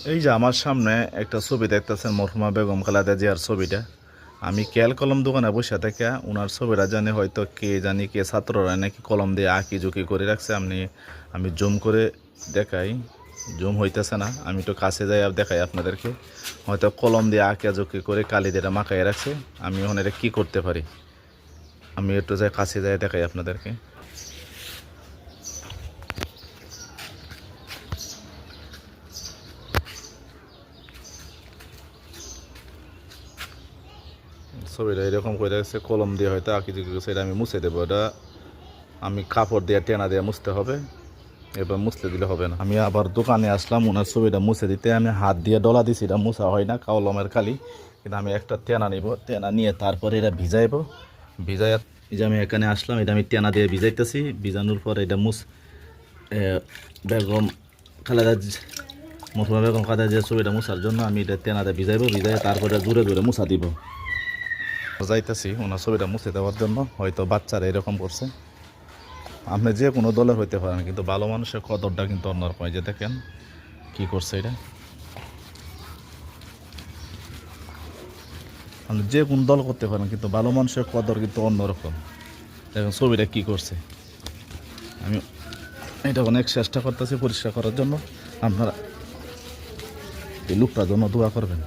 এই যে আমার সামনে একটা ছবি দেখতেছেন মরহুমা বেগম খালেদা জিয়ার ছবিটা। আমি কেল কলম দোকানে বসে থেকে ওনার ছবিটা জানি হয়তো কে জানি কে ছাত্ররা নাকি কলম দিয়ে আঁকি ঝুঁকি করে রাখছে। আমি জুম করে দেখাই, জুম হইতেছে না, আমি একটু কাছে যাই আর দেখাই আপনাদেরকে। হয়তো কলম দিয়ে আঁকা ঝুঁকি করে কালি দিয়ে মাখাই রাখছে। আমি ওখানে এটা কী করতে পারি, আমি একটু যাই কাছে যাই দেখাই আপনাদেরকে। ছবিটা এরকম করে রাখছে, কলম দিয়ে হয়তো আঁকি ঝুঁকি করছে। এটা আমি মুছে দেবো, এটা আমি কাপড় দিয়ে টেনা দিয়ে মুছতে হবে, এবার মুছতে দিলে হবে না। আমি আবার দোকানে আসলাম ওনার ছবিটা মুছে দিতে। আমি হাত দিয়ে ডলা দিছি, এটা মুছা হয় না, কলমের কালি। কিন্তু আমি একটা টেনা নিব, টেনা নিয়ে তারপরে এটা ভিজাইব। ভিজাই এই যে আমি এখানে আসলাম, এটা আমি টেনা দিয়ে ভিজাইতেছি। ভিজানোর পরে এটা বেগম খালেদা মরহুমা বেগম খালেদা যে ছবিটা মুছার জন্য আমি এটা টেনা দিয়ে ভিজাইব। ভিজাই তারপরে দূরে দূরে মুছা দিব। যাইতেছি ওনার ছবিটা মুছে দেওয়ার জন্য। হয়তো বাচ্চারা এরকম করছে। আপনি যে কোনো দলের হইতে পারেন, কিন্তু ভালো মানুষের কদরটা কিন্তু অন্যরকম। যে দেখেন কি করছে এটা, আপনি যে কোন দল করতে পারেন, কিন্তু ভালো মানুষের কদর কিন্তু অন্যরকম। দেখেন ছবিটা কি করছে। আমি এটা অনেক চেষ্টা করতেছি পরিষ্কার করার জন্য। আপনারা এই লোকটার জন্য দোয়া করবেন।